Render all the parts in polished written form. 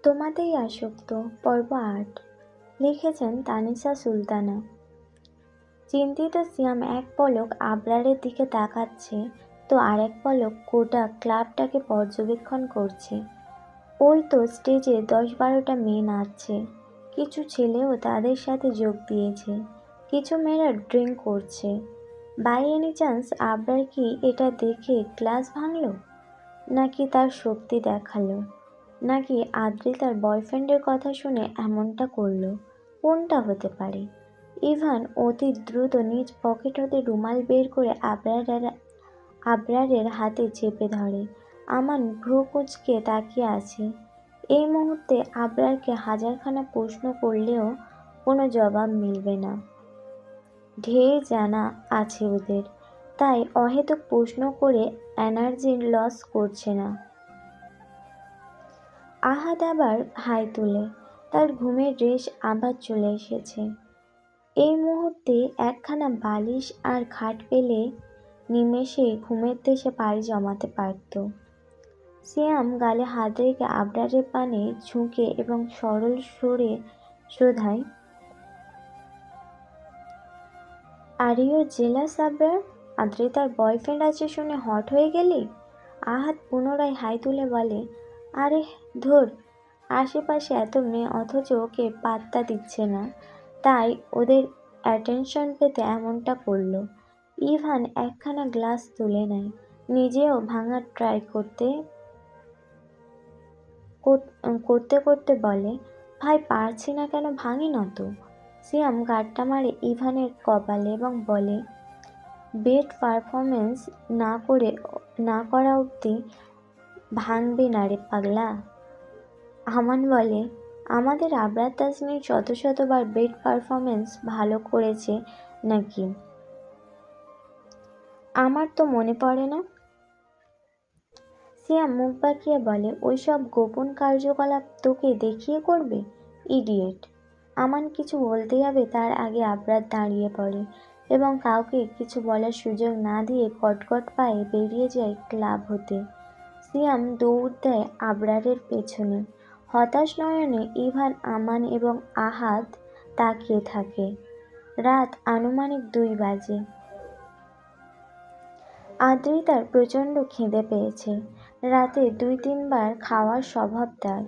তোমাতেই আসক্ত পর্ব ৮ লিখেছেন তানিশা সুলতানা। চিন্তিত সিয়াম এক পলক আবরারের দিকে তাকাচ্ছে তো আরেক পলক গোটা ক্লাবটাকে পর্যবেক্ষণ করছে। ওই তো স্টেজে ১০-১২টা মেয়ে নাচছে, কিছু ছেলেও তাদের সাথে যোগ দিয়েছে, কিছু মেয়েরা ড্রিঙ্ক করছে। বাই এনি চান্স আবরার কি এটা দেখে ক্লাস ভাঙল, নাকি তার শক্তি দেখালো, নাকি আদ্রিতার বয়ফ্রেন্ডের কথা শুনে এমনটা করলো? কোনটা হতে পারে? ইভান অতি দ্রুত নিজ পকেট হতে রুমাল বের করে আবরারের হাতে চেপে ধরে। আমান ভ্রু কুঁচকে তাকিয়ে আছে। এই মুহূর্তে আবরারকে হাজারখানা প্রশ্ন করলেও কোনো জবাব মিলবে না। ঢের জানা আছে ওদের, তাই অহেতুক প্রশ্ন করে এনার্জি লস করছে না। আহাদ আবার হাই তুলে, তার ঘুমের রেশ আবার চলে এসেছে। এই মুহূর্তে একখানা বালিশ আর খাট পেলে নিমেষে ঘুমের দেশে পাড়ি জমাতে পারত। সিয়াম গালে হাত রেখে আবরারের পানে ঝুঁকে এবং সরল সুরে শোধায়, আর ইউ জেলাস আবরার? আদ্রিতার বয়ফ্রেন্ড আছে শুনে হট হয়ে গেলি? আহাদ পুনরায় হাই তুলে বলে, আরে ধুর, আশেপাশে এত মেয়ে অথচ ওকে পাত্তা দিচ্ছে না, তাই ওদের অ্যাটেনশন পেতে এমনটা করলো। ইভান একখানা গ্লাস তুলে নেয়, নিজেও ভাঙার ট্রাই করতে করতে বলে, ভাই পারছি না কেন, ভাঙি না তো। সিয়াম গাঁটটা মারে ইভানের কপালে এবং বলে, বেড পারফরমেন্স না করা অবধি ভাঙবে না রে পাগলা। আমান বলে, আমাদের আবরার তাসনিম শতবার বেড পারফরমেন্স ভালো করেছে নাকি? আমার তো মনে পড়ে না। সিয়াম মুখ বাঁকিয়ে বলে, ওইসব গোপন কার্যকলাপ তোকে দেখিয়ে করবে, ইডিয়েট। আমান কিছু বলতে যাবে তার আগে আবরার দাঁড়িয়ে পড়ে এবং কাউকে কিছু বলার সুযোগ না দিয়ে কটকট পায়ে বেরিয়ে যায় ক্লাব হতে। সিয়াম দৌড় দেয় আবরারের পেছনে। হতাশ নয়নে ইভান, আমান এবং আহাদ তাকিয়ে থাকে। রাত আনুমানিক ২ বাজে। আদ্রিতার প্রচণ্ড খিদে পেয়েছে। রাতে ২-৩ বার খাওয়ার স্বভাব তার।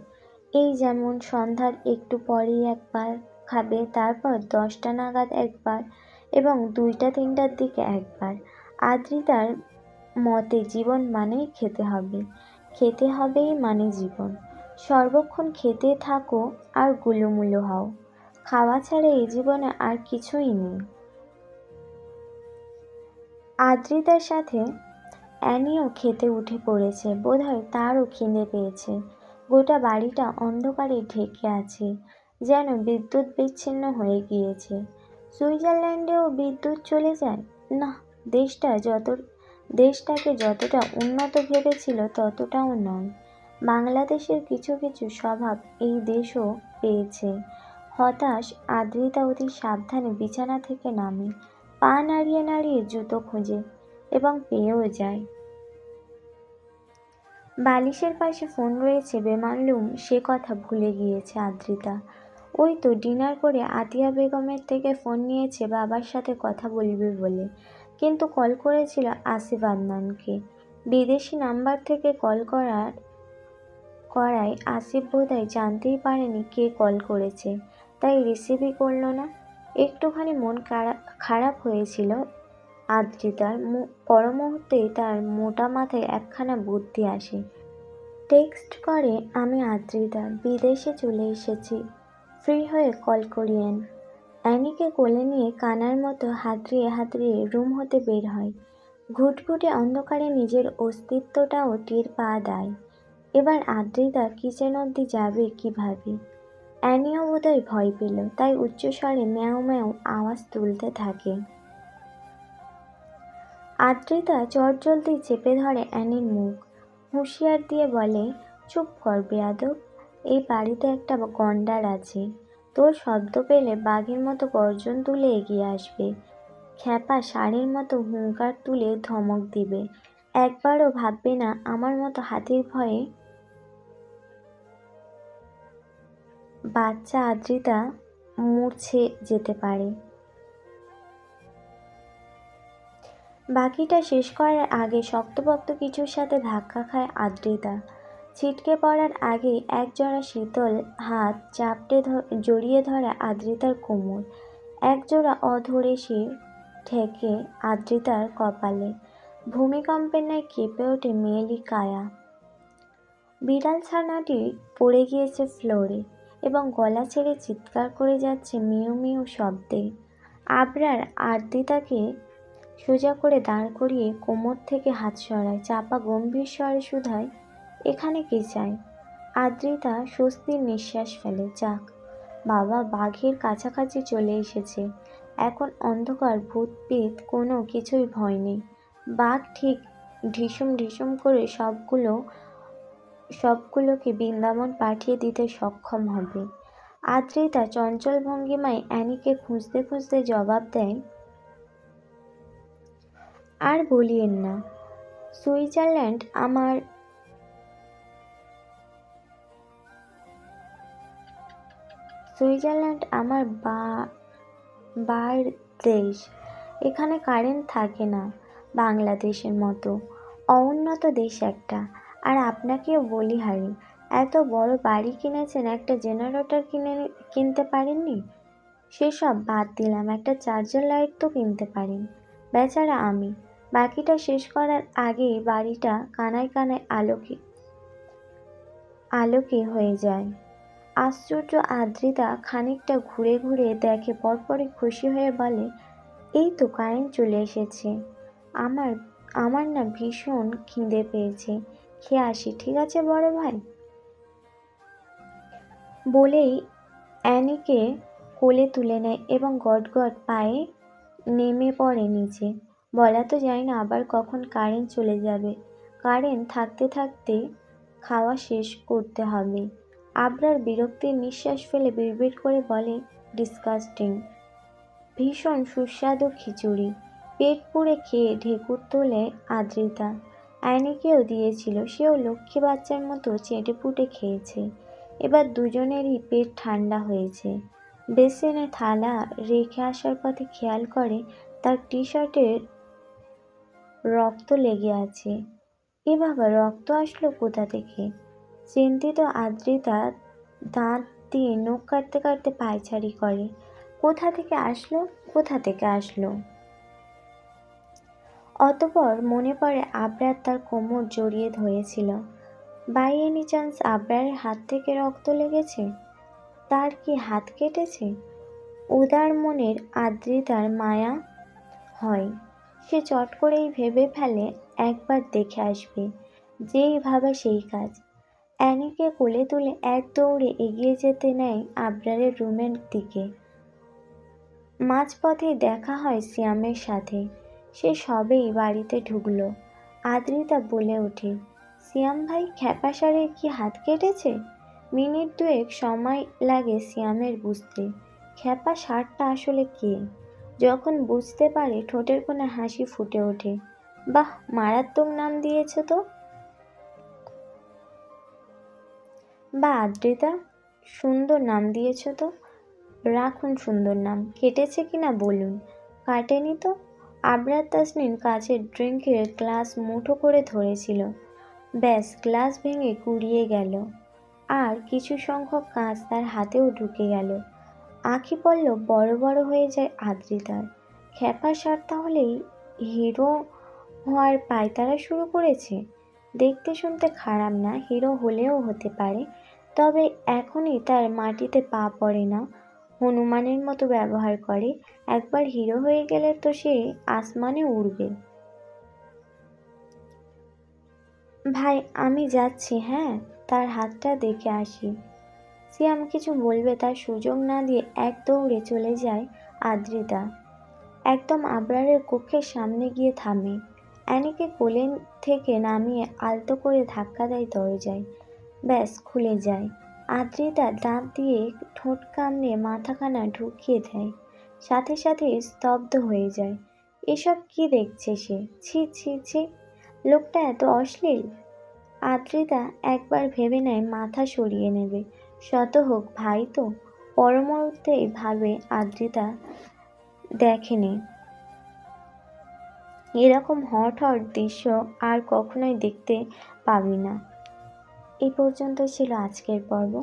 এই যেমন সন্ধ্যার একটু পরেই একবার খাবে, তারপর ১০টা নাগাদ একবার এবং ২টা-৩টার দিকে একবার। আদ্রিতার মতে জীবন মানেই খেতে হবে, খেতে হবেই মানে জীবন। সর্বক্ষণ খেতে থাকো আর গুলুমুলু হও, খাওয়া ছাড়া এই জীবনে আর কিছুই নেই। আদ্রিতার সাথে অ্যানিও খেতে উঠে পড়েছে, বোধহয় তারও খিদে পেয়েছে। গোটা বাড়িটা অন্ধকারে ঢেকে আছে, যেন বিদ্যুৎ বিচ্ছিন্ন হয়ে গিয়েছে। সুইজারল্যান্ডেও বিদ্যুৎ চলে যায় না। দেশটাকে যতটা উন্নত ভেবেছিল ততটাও নয়। বাংলাদেশের কিছু কিছু স্বভাব এই দেশও পেয়েছে। হতাশ আদ্রিতা অতি সাবধানে বিছানা থেকে নামে, পা নাড়িয়ে নাড়িয়ে জুতো খোঁজে এবং পেয়েও যায়। বালিশের পাশে ফোন রয়েছে বেমালুম সে কথা ভুলে গিয়েছে আদ্রিতা। ওই তো ডিনার করে আতিয়া বেগমের থেকে ফোন নিয়েছে বাবার সাথে কথা বলবে বলে, কিন্তু কল করেছিল আসিফ আদনানকে। বিদেশি নাম্বার থেকে কল করায় আসিফ বোধহয় জানতেই পারেনি কে কল করেছে, তাই রিসিভই করল না। একটুখানি মন খারাপ হয়েছিল আদ্রিতার। পর মুহূর্তেই তার মোটা মাথায় একখানা বুদ্ধি আসে। টেক্সট করে, আমি আদ্রিতা, বিদেশে চলে এসেছি, ফ্রি হয়ে কল করিয়েন। অ্যানিকে কোলে নিয়ে কানার মতো হাতড়িয়ে রুম হতে বের হয়। ঘুটঘুটে অন্ধকারে নিজের অস্তিত্বটাও টের পাওয়া দেয়। এবার আদ্রিতা কিচেন অবধি যাবে কিভাবে? অ্যানিও বোধহয় ভয় পেল, তাই উচ্চস্বরে ম্যাও ম্যাও আওয়াজ তুলতে থাকে। আদ্রিতা চটজলদি চেপে ধরে অ্যানির মুখ, হুঁশিয়ার দিয়ে বলে, চুপ কর বেয়াদব, এই বাড়িতে একটা গন্ডার আছে, তোর শব্দ পেলে বাঘের মতো গর্জন তুলে এগিয়ে আসবে, খ্যাপা ষাঁড়ের মতো হুঙ্কার তুলে ধমক দিবে, একবারও ভাববে না আমার মতো হাতির ভয়ে বাচ্চা আদ্রিতা মূর্ছে যেতে পারে। বাকিটা শেষ করার আগে শক্তপোক্ত কিছুর সাথে ধাক্কা খায় আদ্রিতা। ছিটকে পড়ার আগেই একজোড়া শীতল হাত চাপটে জড়িয়ে ধরে আদ্রিতার কোমর। একজোড়া অধরেশি ঠেকে আদ্রিতার কপালে। ভূমিকম্পের ন্যায় কেঁপে ওঠে মেয়েলি কায়া। বিড়াল ছানাটি পড়ে গিয়েছে ফ্লোরে এবং গলা ছেড়ে চিৎকার করে যাচ্ছে মিউ মিউ শব্দে। আবরার আদ্রিতাকে সোজা করে দাঁড় করিয়ে কোমর থেকে হাত সরায়। চাপা গম্ভীর স্বরে শুধায়, এখানে কে চায়? আদ্রিতা স্বস্তির নিঃশ্বাস ফেলে। যাক বাবা, বাঘের কাছাকাছি চলে এসেছে। এখন অন্ধকার ভূত পেত কোনো কিছুই ভয় নেই। বাঘ ঠিক ঢিসুম ঢিসুম করে সবগুলোকে বৃন্দাবন পাঠিয়ে দিতে সক্ষম হবে। আদ্রিতা চঞ্চল ভঙ্গিমায় অ্যানিকে খুঁজতে খুঁজতে জবাব দেয়, আর বলিয়েন না, সুইজারল্যান্ড আমার বার দেশ। এখানে কারেন্ট থাকে না, বাংলাদেশের মতো অউন্নত দেশ একটা। আর আপনাকেও বলি হারি, এত বড় বাড়ি কিনেছেন, একটা জেনারেটর কিনতে পারেননি? সেসব বাদ দিলাম, একটা চার্জার লাইট তো কিনতে পারেন। বেচারা আমি। বাকিটা শেষ করার আগেই বাড়িটা কানায় কানায় আলোকে হয়ে যায়। আশ্চর্য আদ্রিতা খানিকটা ঘুরে ঘুরে দেখে, পরপরই খুশি হয়ে বলে, এই তো কারেন্ট চলে এসেছে। আমার না ভীষণ খিদে পেয়েছে, খেয়ে আসি, ঠিক আছে বড় ভাই? বলেই অ্যানিকে কোলে তুলে নেয় এবং গটগট পায়ে নেমে পড়ে নিচে। বলা তো যায় না আবার কখন কারেন্ট চলে যাবে। কারেন্ট থাকতে থাকতে খাওয়া শেষ করতে হবে। আবরার বিরক্তির নিঃশ্বাস ফেলে বিড়বিড় করে বলে, ডিসকাস্টিং। ভীষণ সুস্বাদু খিচুড়ি। পেট পুড়ে খেয়ে ঢেকুর তোলে আদ্রিতা। অ্যানিকেও দিয়েছিল, সেও লক্ষ্মী বাচ্চার মতো চেটেপুটে খেয়েছে। এবার দুজনেরই পেট ঠান্ডা হয়েছে। বেসিনে থালা রেখে আসার পথে খেয়াল করে তার টি শার্টের রক্ত লেগে আছে। এ বাবা, রক্ত আসলো কোথা থেকে? চিন্তিত আদ্রিতা দাঁত দিয়ে নখ কাটতে কাটতে পায়চারি করে। কোথা থেকে আসলো? অতঃপর মনে পড়ে আবরার তার কোমর জড়িয়ে ধরেছিল। বাই এনি চান্স আবরারের হাত থেকে রক্ত লেগেছে? তার কি হাত কেটেছে? উদার মনের আদ্রিতার মায়া হয়। সে চট করেই ভেবে ফেলে একবার দেখে আসবে। যেই ভাবা সেই কাজ। অ্যানিকে কোলে তুলে এক দৌড়ে এগিয়ে যেতে নেয় আবরারের রুমের দিকে। মাঝপথেই দেখা হয় সিয়ামের সাথে। সে সবেই বাড়িতে ঢুকলো। আদ্রিতা বলে ওঠে, সিয়াম ভাই, খ্যাপা ষাঁড়ের কি হাত কেটেছে? মিনিট দুয়েক সময় লাগে সিয়ামের বুঝতে খ্যাপা ষাঁড়টা আসলে কে। যখন বুঝতে পারে ঠোঁটের কোণে হাসি ফুটে ওঠে। বাহ, মারাত্মক নাম দিয়েছ তো। বা আদ্রিতা, সুন্দর নাম দিয়েছ তো। রাখুন সুন্দর নাম। কেটেছে কিনা বলুন। কাটেনি তো। আবরার তাসনিন কাচের ড্রিঙ্কের গ্লাস মুঠো করে ধরেছিল। ব্যাস, গ্লাস ভেঙে কুড়িয়ে গেল। আর কিছু সংখ্যক কাঁচ তার হাতেও ঢুকে গেল। আঁখি পল্লব বড় বড় হয়ে যায় আদ্রিতার। খ্যাপা ষাঁড় তাহলেই হিরো হওয়ার পায়তারা শুরু করেছে। দেখতে শুনতে খারাপ না, হিরো হলেও হতে পারে, তবে এখনই তার মাটিতে পা পড়ে না। হনুমানের মতো ব্যবহার করে। একবার হিরো হয়ে গেলে তো সে আসমানে উড়বে। ভাই, আমি যাচ্ছি, হ্যাঁ, তার হাতটা দেখে আসি। সিয়াম কিছু বলবে তার সুযোগ না দিয়ে এক দৌড়ে চলে যায় আদ্রিতা। একদম আবরারের কক্ষের সামনে গিয়ে থামে। অ্যানিকে কোলে থেকে নামিয়ে আলতো করে ধাক্কা দেয় দরজায়। ব্যাস, খুলে যায়। আদ্রিতা দাঁত দিয়ে ঠোঁট কামড়ে মাথাখানা ঢুকিয়ে দেয়। সাথে সাথে স্তব্ধ হয়ে যায়। এসব কি দেখছে সে? ছি ছি ছি, লোকটা এত অশ্লীল। আদ্রিতা একবার ভেবে নেয় মাথা সরিয়ে নেবে, শত হোক ভাই তো। পরমুহূর্তেই ভাবে আদ্রিতা দেখেনি এরকম হট হট দৃশ্য আর কখনোই দেখতে পাবি না। এই পর্যন্তই ছিল আজকের পর্ব।